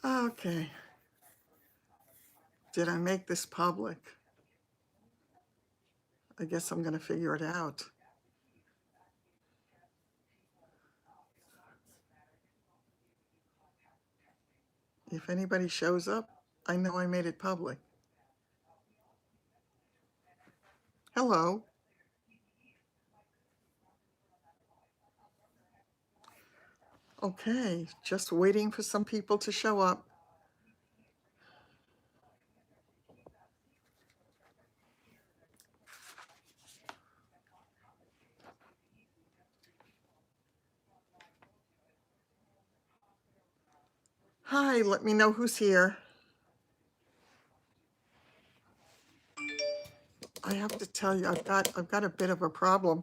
Okay. Did I make this public? I guess I'm going to figure it out. If anybody shows up, I know I made it public. Hello. Okay, just waiting for some people to show up. Hi, let me know who's here. I have to tell you, I've got a bit of a problem.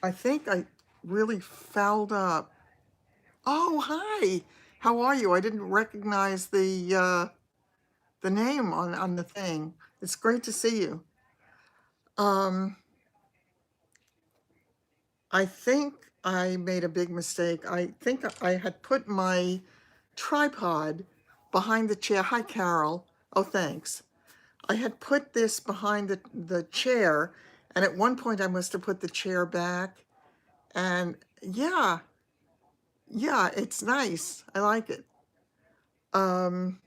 I think I really fouled up. Oh, hi. How are you? I didn't recognize the name on the thing. It's great to see you. Um, I think I made a big mistake. I think I had put my tripod behind the chair. Hi, Carol. Oh, thanks. I had put this behind the chair, and at one point I must have put the chair back. And yeah, it's nice. I like it. Um,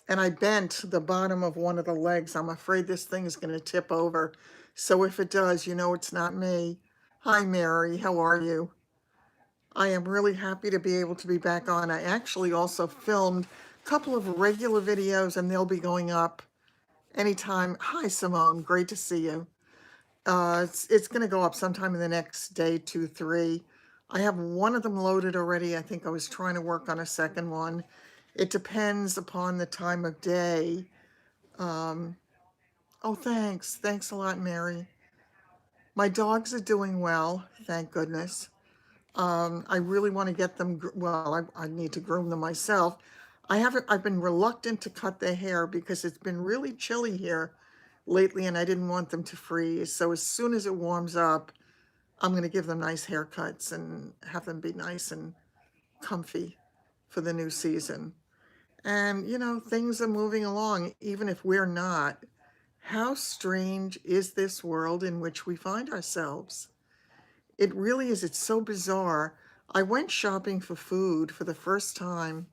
and I bent the bottom of one of the legs. I'm afraid this thing is going to tip over. So if it does, you know it's not me. Hi, Mary. How are you? I am really happy to be able to be back on. I actually also filmed a couple of regular videos, and they'll be going up anytime. Hi, Simone. Great to see you. It's going to go up sometime in the next day, 2, 3. I have one of them loaded already. I think I was trying to work on a second one. It depends upon the time of day. Um, oh, thanks. Thanks a lot, Mary. My dogs are doing well, thank goodness. I really want to get them, well, I need to groom them myself. I've been reluctant to cut their hair because it's been really chilly here lately and I didn't want them to freeze. So as soon as it warms up, I'm going to give them nice haircuts and have them be nice and comfy for the new season. And, you know, things are moving along, even if we're not. How strange is this world in which we find ourselves? It really is. It's so bizarre. I went shopping for food for the first time.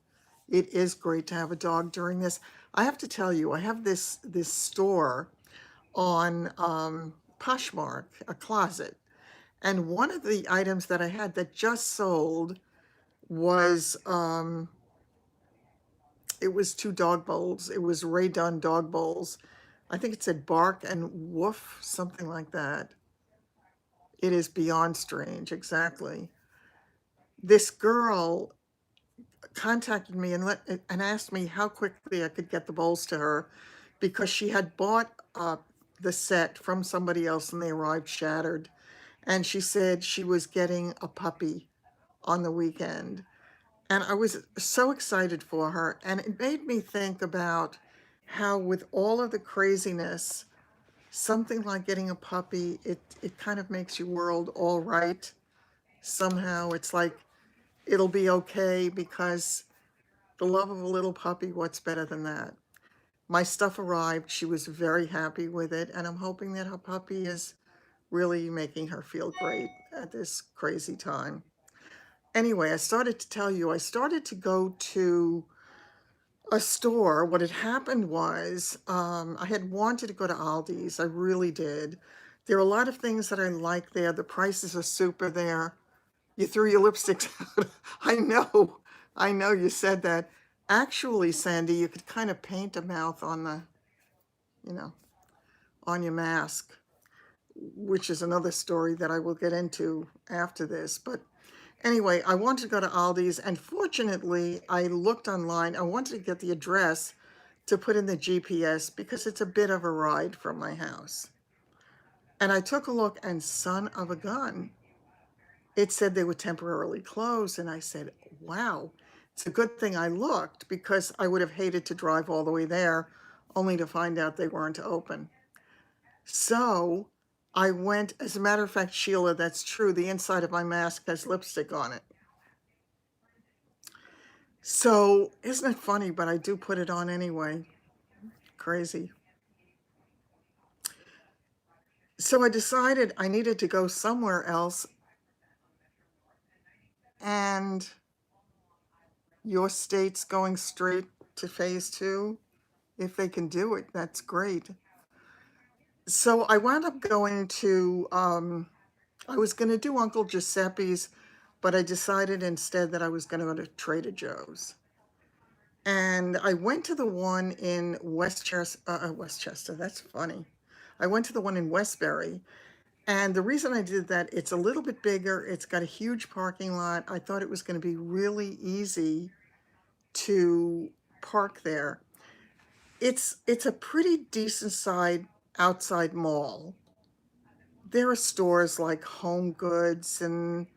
It is great to have a dog during this. I have to tell you, I have this store on Poshmark, a closet, and one of the items that I had that just sold was it was 2 dog bowls. It was Ray Dunn dog bowls. I think it said Bark and Woof, something like that. It is beyond strange, exactly. This girl contacted me and asked me how quickly I could get the bowls to her because she had bought the set from somebody else and they arrived shattered. And she said she was getting a puppy on the weekend. And I was so excited for her. And it made me think about how, with all of the craziness, something like getting a puppy, it kind of makes your world all right. Somehow it's like it'll be okay because the love of a little puppy, what's better than that? My stuff arrived. She was very happy with it. And I'm hoping that her puppy is really making her feel great at this crazy time. Anyway, I started to tell you, I started to go to a store. What had happened was I had wanted to go to Aldi's. I really did. There are a lot of things that I like there. The prices are super there. You threw your lipsticks out. I know you said that. Actually, Sandy, you could kind of paint a mouth on the, you know, on your mask, which is another story that I will get into after this. But anyway, I wanted to go to Aldi's, and fortunately, I looked online. I wanted to get the address to put in the GPS because it's a bit of a ride from my house. And I took a look, and son of a gun, it said they were temporarily closed. And I said, wow, it's a good thing I looked because I would have hated to drive all the way there only to find out they weren't open. So I went, as a matter of fact, Sheila, that's true. The inside of my mask has lipstick on it. So isn't it funny, but I do put it on anyway. Crazy. So I decided I needed to go somewhere else, and your state's going straight to phase two. If they can do it, that's great. So I wound up going to, I was going to do Uncle Giuseppe's, but I decided instead that I was going to go to Trader Joe's. And I went to the one in Westchester, that's funny. I went to the one in Westbury. And the reason I did that, it's a little bit bigger. It's got a huge parking lot. I thought it was going to be really easy to park there. It's a pretty decent side outside mall. There are stores like Home Goods and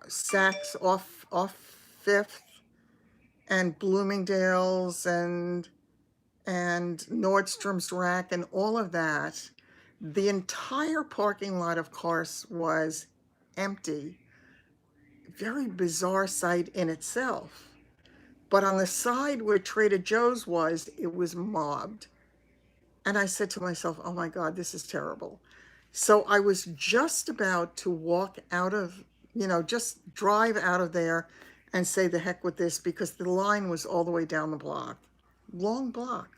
Saks off Fifth and Bloomingdale's and Nordstrom's Rack and all of that. The entire parking lot, of course, was empty. Very bizarre sight in itself. But on the side where Trader Joe's was, it was mobbed. And I said to myself, oh my God, this is terrible. So I was just about to walk out of, just drive out of there and say the heck with this, because the line was all the way down the block. Long block.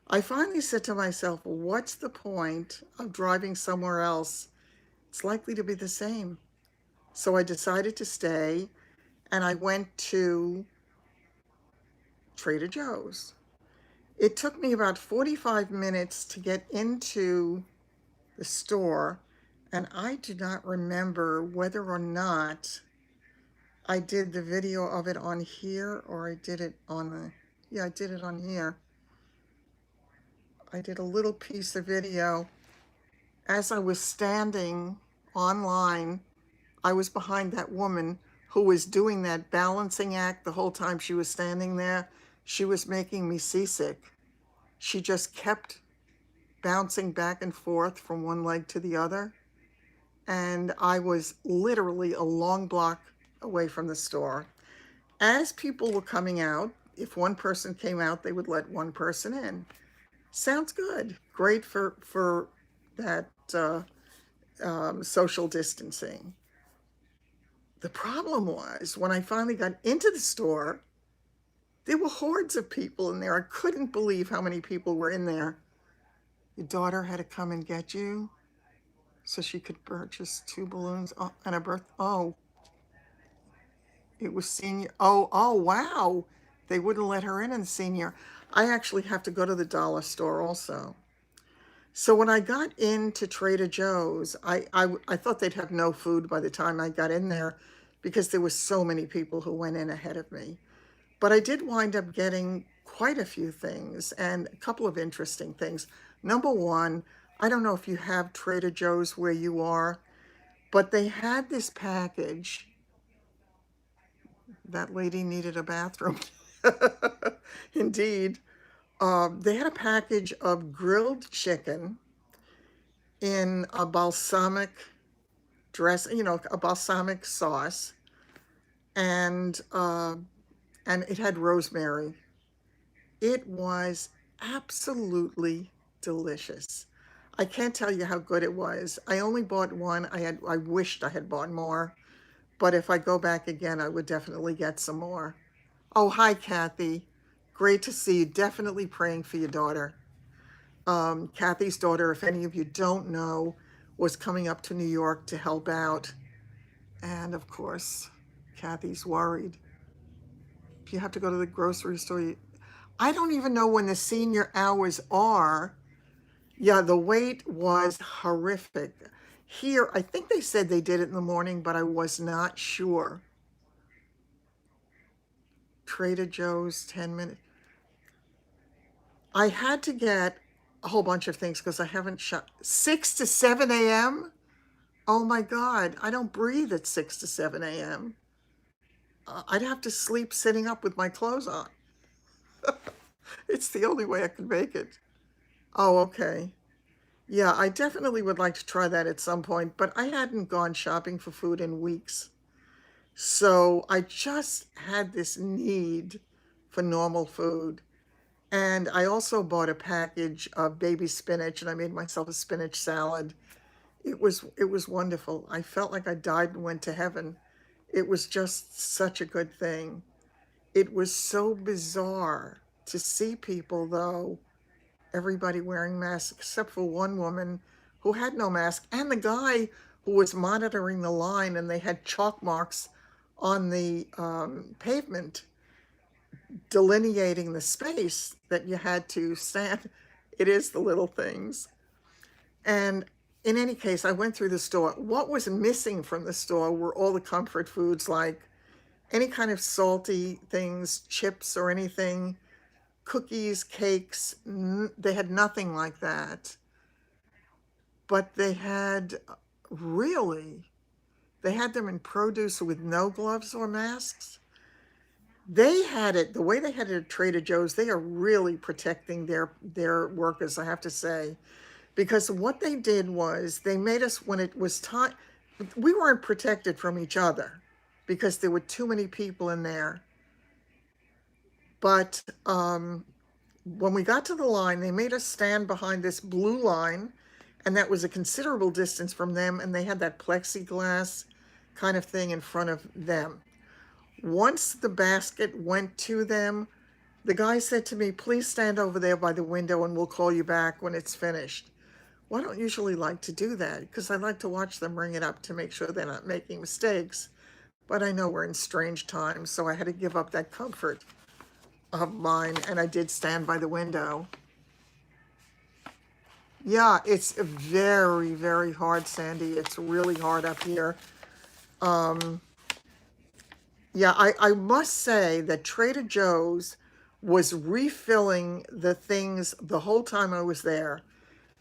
I finally said to myself, what's the point of driving somewhere else? It's likely to be the same. So I decided to stay, and I went to Trader Joe's. It took me about 45 minutes to get into the store, and I do not remember whether or not I did the video of it on here or I did it on I did it on here. I did a little piece of video. As I was standing online, I was behind that woman who was doing that balancing act the whole time she was standing there. She was making me seasick. She just kept bouncing back and forth from one leg to the other. And I was literally a long block away from the store. As people were coming out, if one person came out, they would let one person in. Sounds good. Great for that social distancing. The problem was when I finally got into the store, there were hordes of people in there. I couldn't believe how many people were in there. Your daughter had to come and get you so she could purchase 2 balloons and a birth. Oh, it was senior. Oh, wow. They wouldn't let her in senior. I actually have to go to the dollar store also. So when I got into Trader Joe's, I thought they'd have no food by the time I got in there because there were so many people who went in ahead of me. But I did wind up getting quite a few things and a couple of interesting things. Number one, I don't know if you have Trader Joe's where you are, but they had this package. That lady needed a bathroom. Indeed. They had a package of grilled chicken in a balsamic dress, a balsamic sauce, and it had rosemary. It was absolutely delicious. I can't tell you how good it was. I only bought one. I wished I had bought more, but if I go back again, I would definitely get some more. Oh, hi, Kathy. Great to see you. Definitely praying for your daughter. Kathy's daughter, if any of you don't know, was coming up to New York to help out. And of course, Kathy's worried. If you have to go to the grocery store, I don't even know when the senior hours are. Yeah, the wait was horrific. Here, I think they said they did it in the morning, but I was not sure. Trader Joe's, 10 minutes. I had to get a whole bunch of things because I haven't shot. 6 to 7 a.m.? Oh my God, I don't breathe at 6 to 7 a.m. I'd have to sleep sitting up with my clothes on. It's the only way I could make it. Oh, okay. Yeah, I definitely would like to try that at some point, but I hadn't gone shopping for food in weeks. So I just had this need for normal food. And I also bought a package of baby spinach and I made myself a spinach salad. It was wonderful. I felt like I died and went to heaven. It was just such a good thing. It was so bizarre to see people, though, everybody wearing masks except for one woman who had no mask, and the guy who was monitoring the line, and they had chalk marks on the pavement delineating the space that you had to stand. It is the little things. And in any case, I went through the store. What was missing from the store were all the comfort foods, like any kind of salty things, chips or anything, cookies, cakes. They had nothing like that. But they had really, they had them in produce with no gloves or masks. They had it the way they had it at Trader Joe's. They are really protecting their workers, I have to say, because what they did was they made us, when it was time, we weren't protected from each other because there were too many people in there. But when we got to the line, they made us stand behind this blue line, and that was a considerable distance from them, and they had that plexiglass kind of thing in front of them. Once the basket went to them, the guy said to me, "Please stand over there by the window and we'll call you back when it's finished." Well, I don't usually like to do that because I like to watch them bring it up to make sure they're not making mistakes. But I know we're in strange times, so I had to give up that comfort of mine, and I did stand by the window. Yeah, it's very, very hard, Sandy. It's really hard up here. Yeah, I must say that Trader Joe's was refilling the things the whole time I was there.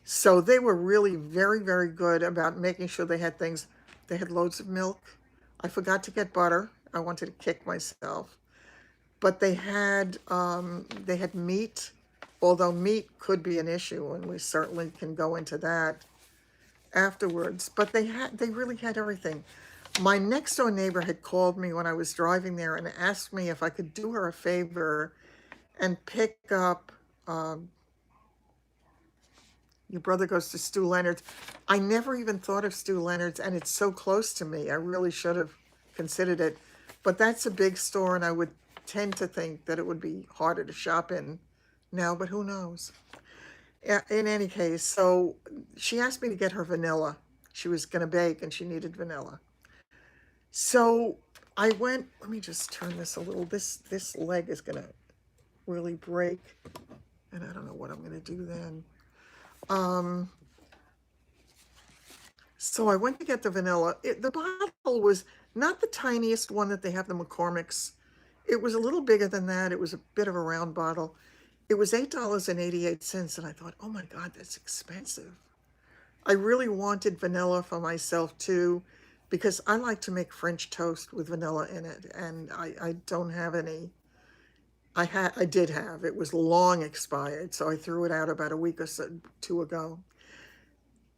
So they were really very, very good about making sure they had things. They had loads of milk. I forgot to get butter. I wanted to kick myself. But they had meat, although meat could be an issue, and we certainly can go into that afterwards. But they really had everything. My next door neighbor had called me when I was driving there and asked me if I could do her a favor and pick up. Your brother goes to Stu Leonard's. I never even thought of Stu Leonard's, and it's so close to me. I really should have considered it. But that's a big store, and I would tend to think that it would be harder to shop in now, but who knows? In any case, so she asked me to get her vanilla. She was going to bake, and she needed vanilla. So I went, let me just turn this a little. This leg is going to really break, and I don't know what I'm going to do then. So I went to get the vanilla. The bottle was not the tiniest one that they have, the McCormick's. It was a little bigger than that. It was a bit of a round bottle. It was $8.88, and I thought, oh my God, that's expensive. I really wanted vanilla for myself too, because I like to make French toast with vanilla in it, and I don't have any. I did have. It was long expired, so I threw it out about a week or so, two ago.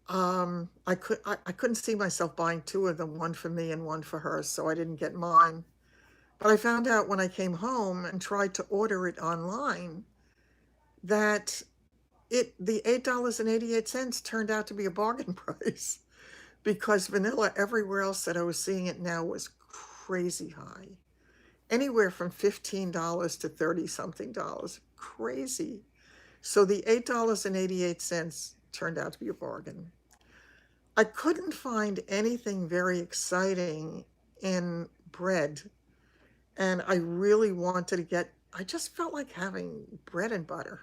I couldn't see myself buying two of them, one for me and one for her, so I didn't get mine. But I found out when I came home and tried to order it online that the $8.88 turned out to be a bargain price because vanilla everywhere else that I was seeing it now was crazy high. Anywhere from $15 to 30 something dollars. Crazy. So the $8.88 turned out to be a bargain. I couldn't find anything very exciting in bread, and I really wanted to get, I just felt like having bread and butter.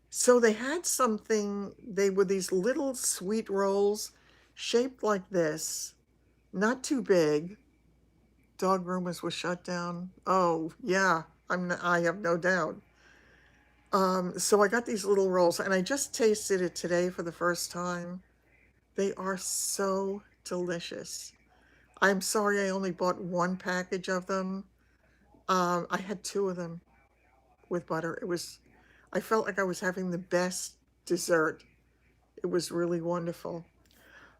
So they had something, they were these little sweet rolls shaped like this, not too big. Dog groomers were shut down. Oh, yeah, I have no doubt. So I got these little rolls, and I just tasted it today for the first time. They are so delicious. I'm sorry I only bought one package of them. I had two of them with butter. I felt like I was having the best dessert. It was really wonderful.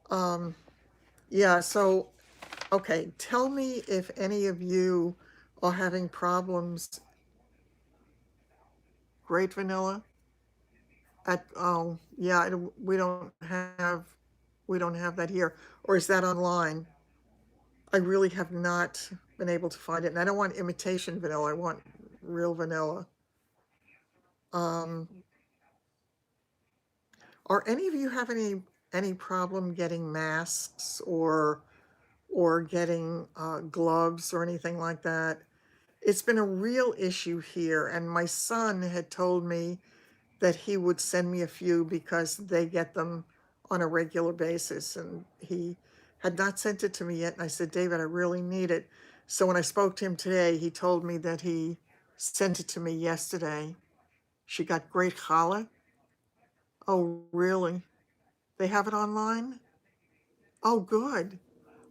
Yeah, so Okay, tell me if any of you are having problems. Great vanilla? Oh, yeah, we don't have that here. Or is that online? I really have not been able to find it, and I don't want imitation vanilla. I want real vanilla. Um, are any of you have any problem getting masks or getting gloves or anything like that? It's been a real issue here, and my son had told me that he would send me a few because they get them on a regular basis, and he had not sent it to me yet. And I said, David, I really need it. So when I spoke to him today, he told me that he sent it to me yesterday. She got great challah. Oh, really? They have it online? Oh, good.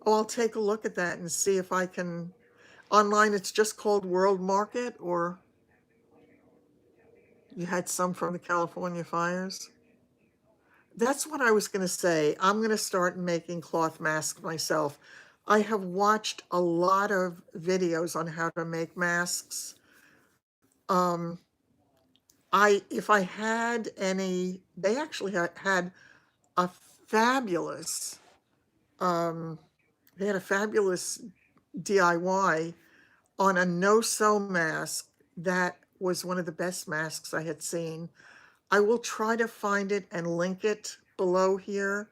Oh, I'll take a look at that and see if I can. Online, it's just called World Market, or you had some from the California fires? That's what I was going to say. I'm going to start making cloth masks myself. I have watched a lot of videos on how to make masks. Um, if I had any, they actually had a fabulous, um, they had a fabulous DIY on a no-sew mask that was one of the best masks I had seen. I will try to find it and link it below here.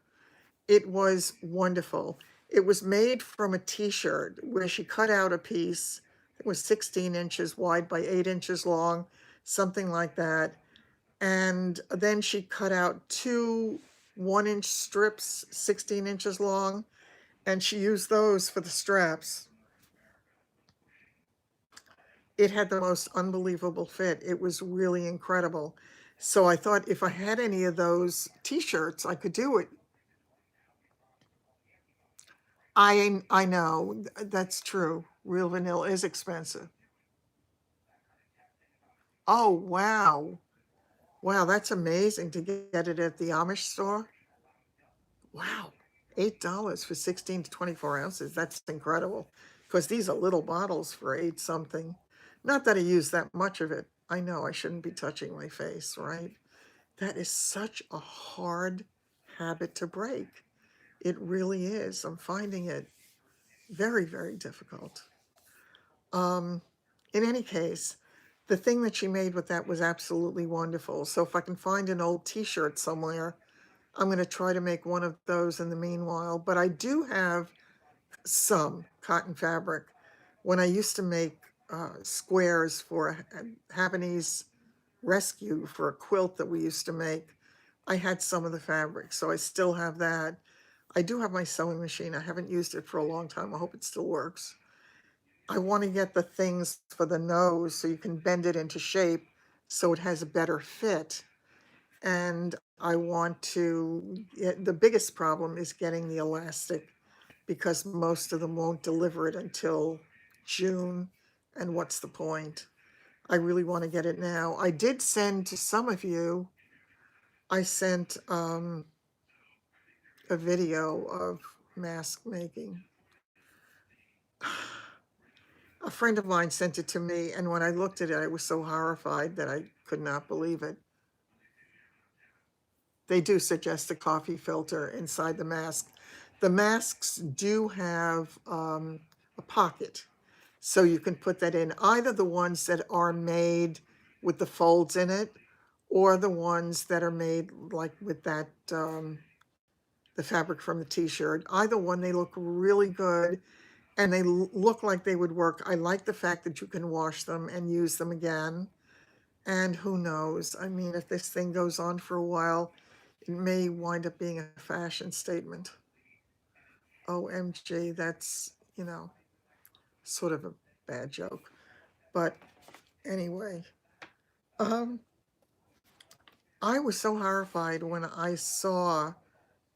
It was wonderful. It was made from a t-shirt where she cut out a piece. It was 16 inches wide by 8 inches long, something like that. And then she cut out two 1-inch strips, 16 inches long, and she used those for the straps. It had the most unbelievable fit. It was really incredible. So I thought if I had any of those t-shirts, I could do it. I know, that's true. Real vanilla is expensive. Oh, wow. Wow, that's amazing to get it at the Amish store. Wow. $8 for 16 to 24 ounces. That's incredible. Because these are little bottles for 8 something. Not that I use that much of it. I know I shouldn't be touching my face, right? That is such a hard habit to break. It really is. I'm finding it very, very difficult. Um, in any case, the thing that she made with that was absolutely wonderful. So if I can find an old t-shirt somewhere, I'm going to try to make one of those in the meanwhile. But I do have some cotton fabric. When I used to make squares for a Havanese rescue for a quilt that we used to make, I had some of the fabric. So I still have that. I do have my sewing machine. I haven't used it for a long time. I hope it still works. I want to get the things for the nose so you can bend it into shape so it has a better fit. And I want to, the biggest problem is getting the elastic because most of them won't deliver it until June. And what's the point? I really want to get it now. I did send to some of you, I sent a video of mask making. A friend of mine sent it to me, and when I looked at it, I was so horrified that I could not believe it. They do suggest a coffee filter inside the mask. The masks do have a pocket, so you can put that in. Either the ones that are made with the folds in it, or the ones that are made like with that the fabric from the t-shirt. Either one, they look really good and they look like they would work. I like the fact that you can wash them and use them again. And who knows? I mean, if this thing goes on for a while, it may wind up being a fashion statement. OMG, that's, sort of a bad joke. But anyway, um, I was so horrified when I saw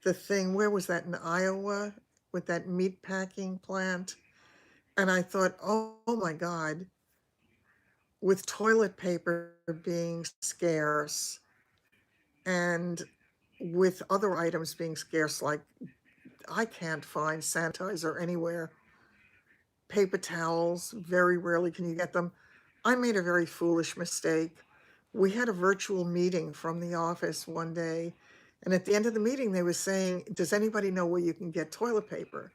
the thing. Where was that, in Iowa, with that meat packing plant? And I thought, oh my God, with toilet paper being scarce and with other items being scarce, like I can't find sanitizer anywhere. paper towels, very rarely can you get them. I made a very foolish mistake. We had a virtual meeting from the office one day, and at the end of the meeting, they were saying, does anybody know where you can get toilet paper?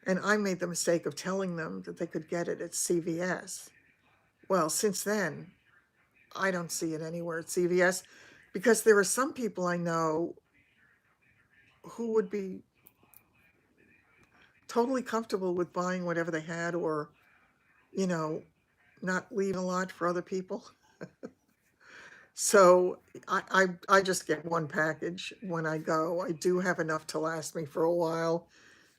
And I made the mistake of telling them that they could get it at CVS. Well, since then, I don't see it anywhere at CVS because there are some people I know who would be totally comfortable with buying whatever they had or, you know, not leaving a lot for other people. So I just get one package when I go. I do have enough to last me for a while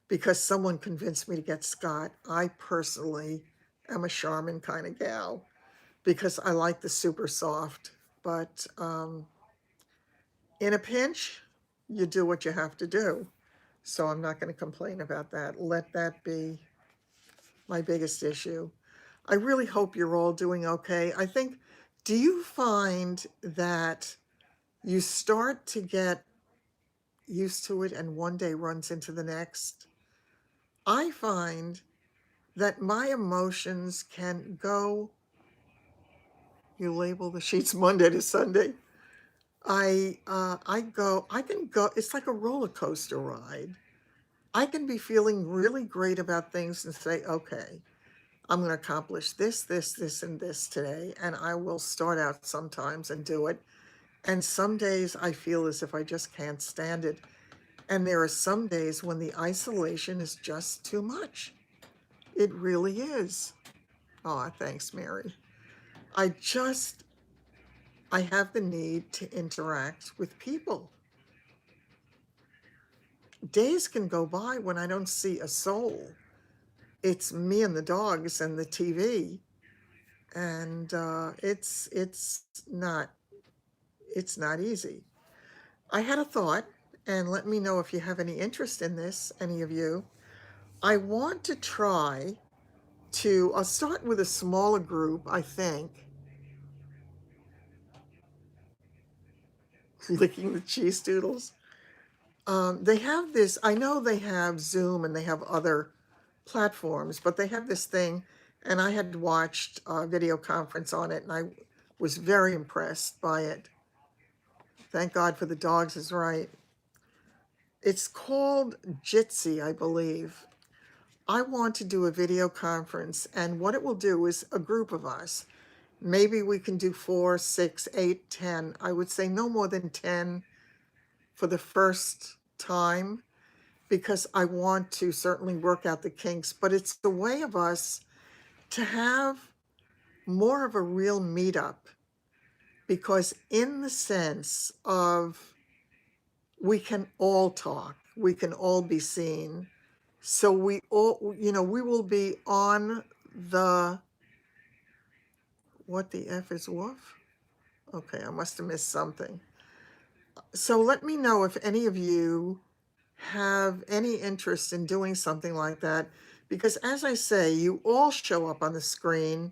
because someone convinced me to get Scott. I personally am a Charmin kind of gal because I like the super soft. But in a pinch, you do what you have to do. So I'm not going to complain about that. Let that be my biggest issue. I really hope you're all doing okay. I think, do you find that you start to get used to it and one day runs into the next? I find that my emotions can go, you label the sheets Monday to Sunday. I can go, it's like a roller coaster ride. I can be feeling really great about things and say, okay, I'm going to accomplish this, and this today. And I will start out sometimes and do it. And some days I feel as if I just can't stand it. And there are some days when the isolation is just too much. It really is. Oh, thanks, Mary. I just, I have the need to interact with people. Days can go by when I don't see a soul. It's me and the dogs and the TV. And it's not easy. I had a thought, and let me know if you have any interest in this, any of you. I want to try to, I'll start with a smaller group, I think. Licking the cheese doodles. They have this, I know they have Zoom and they have other platforms, but they have this thing, and I had watched a video conference on it, and I was very impressed by it. Thank God for the dogs is right. It's called Jitsi, I believe. I want to do a video conference, and what it will do is a group of us. Maybe we can do 4, 6, 8, 10. I would say no more than 10 for the first time because I want to certainly work out the kinks, but it's the way of us to have more of a real meetup because in the sense of we can all talk, we can all be seen. So we all, we will be on the, what the F is woof? Okay, I must have missed something. So let me know if any of you have any interest in doing something like that, because as I say, you all show up on the screen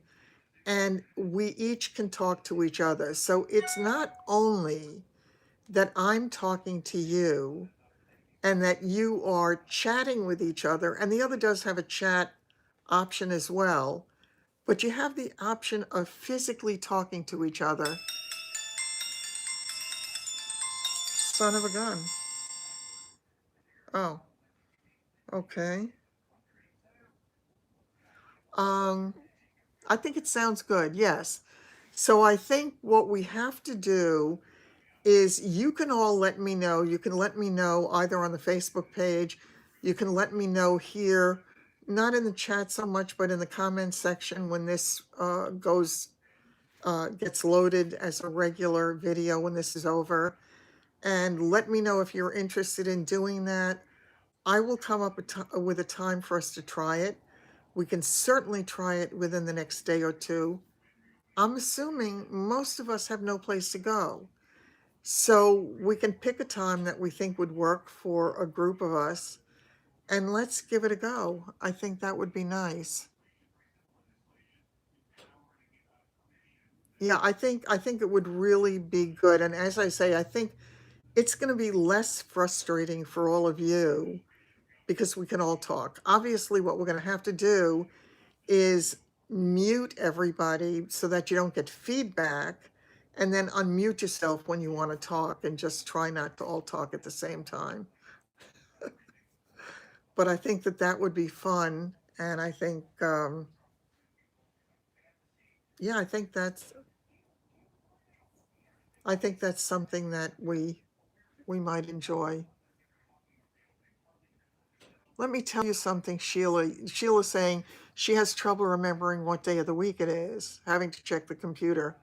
and we each can talk to each other. So it's not only that I'm talking to you and that you are chatting with each other, and the other does have a chat option as well, but you have the option of physically talking to each other. Son of a gun. Oh, okay. I think it sounds good, yes. So I think what we have to do is you can all let me know. You can let me know either on the Facebook page. You can let me know here, not in the chat so much, but in the comments section when this gets loaded as a regular video when this is over. And let me know if you're interested in doing that. I will come up with a time for us to try it. We can certainly try it within the next day or two. I'm assuming most of us have no place to go. So we can pick a time that we think would work for a group of us, and let's give it a go. I think that would be nice. Yeah, I think it would really be good. And as I say, I think it's going to be less frustrating for all of you because we can all talk. Obviously, what we're going to have to do is mute everybody so that you don't get feedback, and then unmute yourself when you want to talk and just try not to all talk at the same time. But I think that that would be fun, and yeah, I think that's something that we might enjoy. Let me tell you something, Sheila. Sheila's saying she has trouble remembering what day of the week it is, having to check the computer.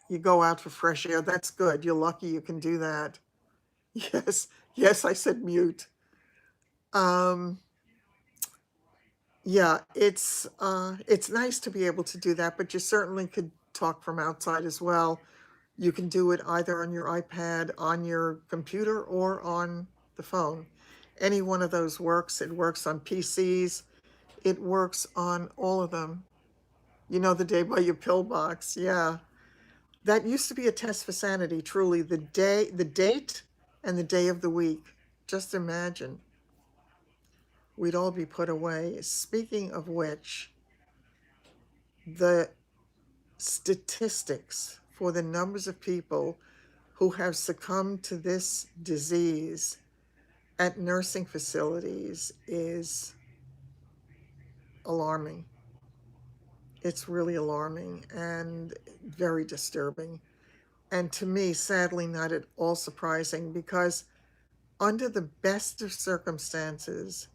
You go out for fresh air. That's good. You're lucky you can do that. Yes, yes, I said mute. Um, yeah, it's nice to be able to do that, but you certainly could talk from outside as well. You can do it either on your iPad, on your computer, or on the phone. Any one of those works. It works on PCs. It works on all of them. You know, the day by your pillbox. Yeah. That used to be a test for sanity, truly. The date, and the day of the week. Just imagine. We'd all be put away. Speaking of which, the statistics for the numbers of people who have succumbed to this disease at nursing facilities is alarming. It's really alarming and very disturbing. And to me, sadly, not at all surprising, because under the best of circumstances,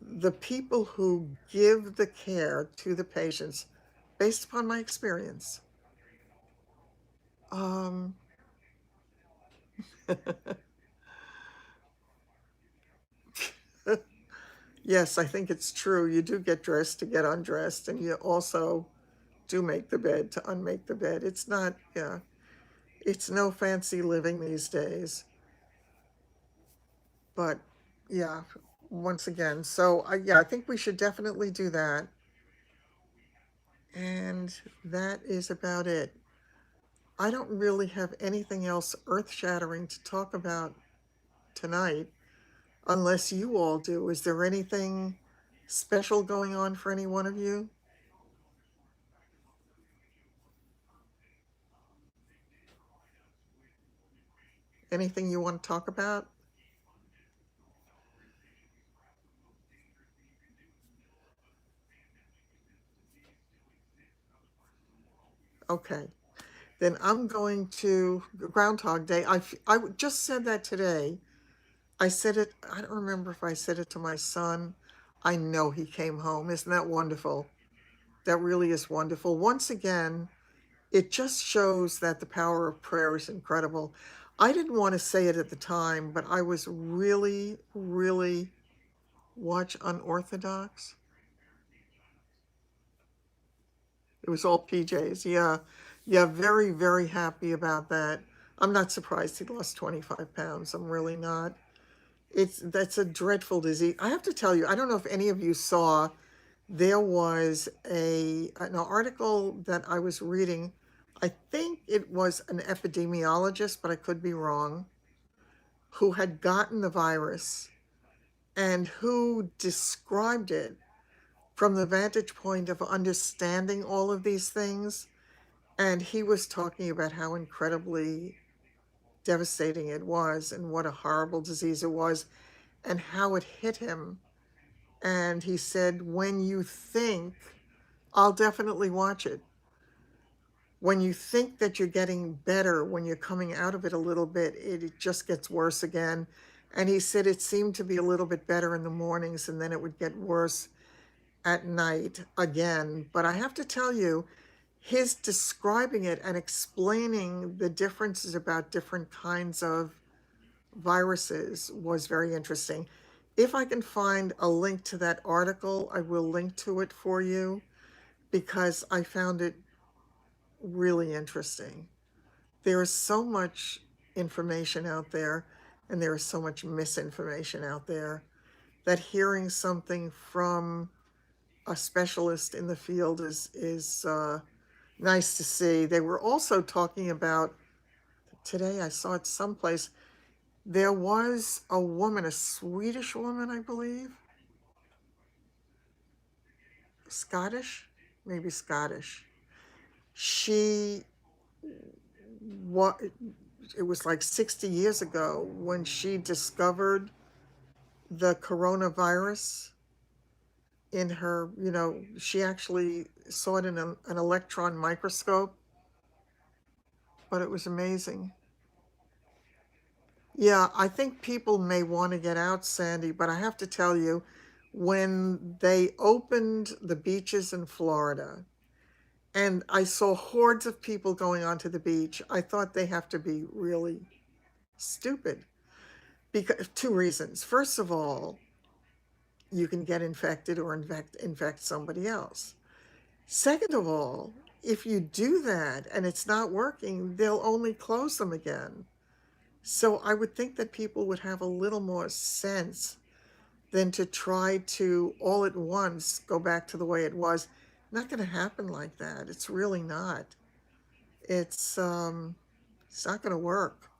the people who give the care to the patients, based upon my experience, um, yes, I think it's true. You do get dressed to get undressed, and you also do make the bed to unmake the bed. It's not, yeah, it's no fancy living these days. But yeah, once again, so yeah, I think we should definitely do that. And that is about it. I don't really have anything else earth shattering to talk about tonight, unless you all do. Is there anything special going on for any one of you? Anything you want to talk about? Okay. Then I'm going to Groundhog Day. I just said that today. I said it, I don't remember if I said it to my son. I know he came home. Isn't that wonderful? That really is wonderful. Once again, it just shows that the power of prayer is incredible. I didn't want to say it at the time, but I was really, really watch unorthodox. It was all PJs. Yeah. Yeah, very, very happy about that. I'm not surprised he lost 25 pounds. I'm really not. That's a dreadful disease. I have to tell you, I don't know if any of you saw, there was an article that I was reading. I think it was an epidemiologist, but I could be wrong, who had gotten the virus and who described it from the vantage point of understanding all of these things. And he was talking about how incredibly devastating it was and what a horrible disease it was and how it hit him. And he said, when you think, I'll definitely watch it. When you think that you're getting better, when you're coming out of it a little bit, it just gets worse again. And he said it seemed to be a little bit better in the mornings, and then it would get worse at night again. But I have to tell you, his describing it and explaining the differences about different kinds of viruses was very interesting. If I can find a link to that article, I will link to it for you, because I found it really interesting. There is so much information out there, and there is so much misinformation out there, that hearing something from a specialist in the field is nice to see. They were also talking about, today I saw it someplace, there was a woman, a Swedish woman, I believe, Scottish, maybe Scottish. She what it was like 60 years ago when she discovered the coronavirus in her, she actually saw it in an electron microscope, but it was amazing. Yeah, I think people may want to get out, Sandy, but I have to tell you, when they opened the beaches in Florida and I saw hordes of people going onto the beach, I thought they have to be really stupid because two reasons. First of all, you can get infected or infect somebody else. Second of all, if you do that and it's not working, they'll only close them again. So I would think that people would have a little more sense than to try to all at once go back to the way it was. Not going to happen like that. It's really not. It's um, it's not going to work.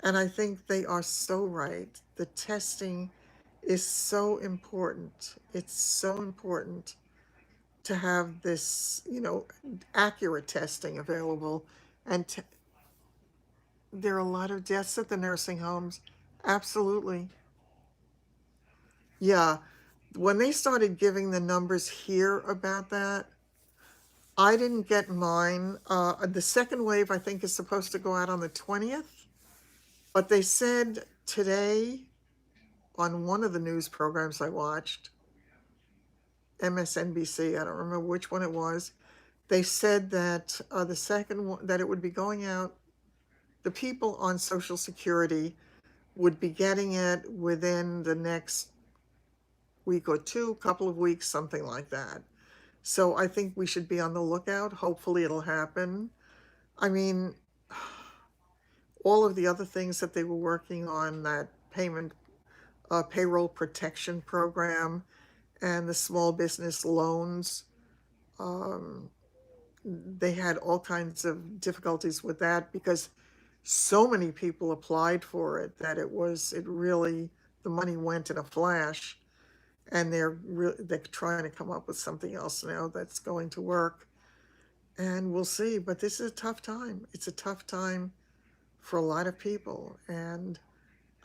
And I think they are so right. The testing is so important. It's so important to have this, accurate testing available. And there are a lot of deaths at the nursing homes. Absolutely. Yeah. When they started giving the numbers here about that, I didn't get mine. The second wave, I think, is supposed to go out on the 20th. But they said today on one of the news programs I watched, MSNBC, I don't remember which one it was, they said that the second one, that it would be going out, the people on Social Security would be getting it within the next week or two, couple of weeks, something like that. So I think we should be on the lookout. Hopefully it'll happen. I mean, all of the other things that they were working on, that payroll protection program and the small business loans, um, they had all kinds of difficulties with that because so many people applied for it that it really, the money went in a flash, and they're trying to come up with something else now that's going to work, and we'll see. But this is a tough time. It's a tough time for a lot of people, and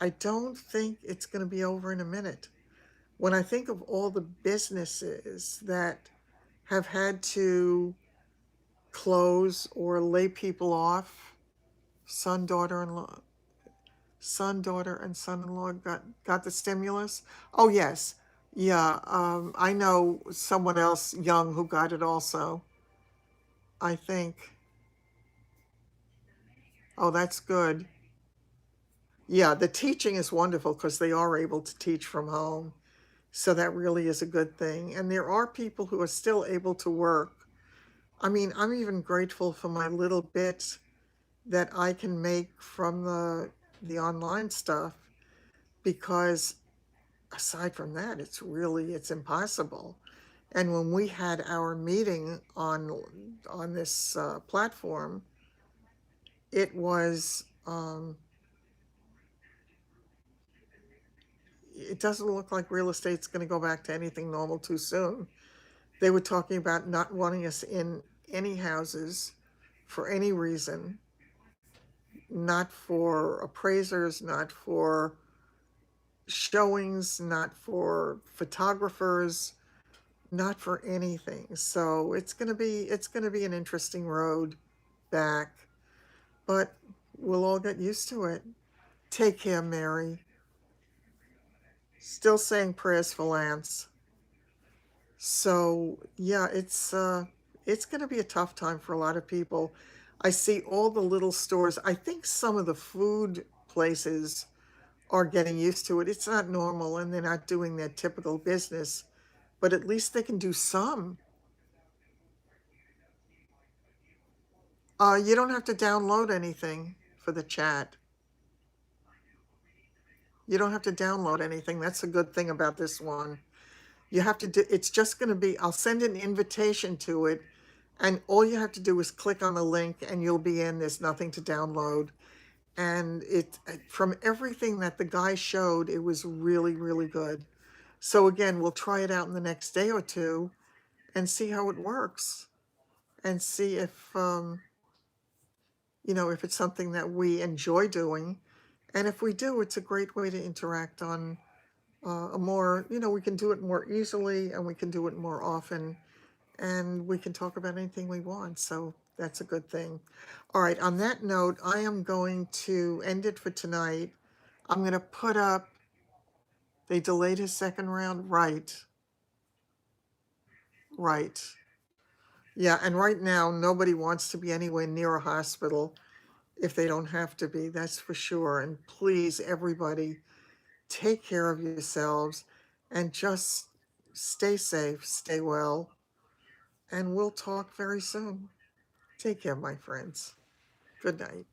I don't think it's going to be over in a minute. When I think of all the businesses that have had to close or lay people off, son, daughter-in-law, daughter, and son-in-law got the stimulus. Oh yes, yeah. I know someone else young who got it also. I think. Oh, that's good. Yeah, the teaching is wonderful because they are able to teach from home. So that really is a good thing. And there are people who are still able to work. I mean, I'm even grateful for my little bit that I can make from the online stuff because aside from that, it's impossible. And when we had our meeting on this platform, it was it doesn't look like real estate's going to go back to anything normal too soon. They were talking about not wanting us in any houses for any reason, not for appraisers, not for showings, not for photographers, not for anything. So it's going to be an interesting road back, but we'll all get used to it. Take care, Mary. Still saying prayers for Lance. So yeah, it's going to be a tough time for a lot of people. I see all the little stores. I think some of the food places are getting used to it. It's not normal and they're not doing their typical business, but at least they can do some. You don't have to download anything for the chat. You don't have to download anything. That's a good thing about this one. You have to do, it's just going to be, I'll send an invitation to it, and all you have to do is click on the link and you'll be in. There's nothing to download. And from everything that the guy showed, it was really, really good. So again, we'll try it out in the next day or two and see how it works and see if, you know, if it's something that we enjoy doing. And if we do, it's a great way to interact on a more, you know, we can do it more easily and we can do it more often and we can talk about anything we want. So that's a good thing. All right, on that note, I am going to end it for tonight. I'm going to put up, they delayed his second round. Right, right. Yeah, and right now, nobody wants to be anywhere near a hospital if they don't have to be, that's for sure. And please, everybody, take care of yourselves and just stay safe, stay well, and we'll talk very soon. Take care, my friends. Good night.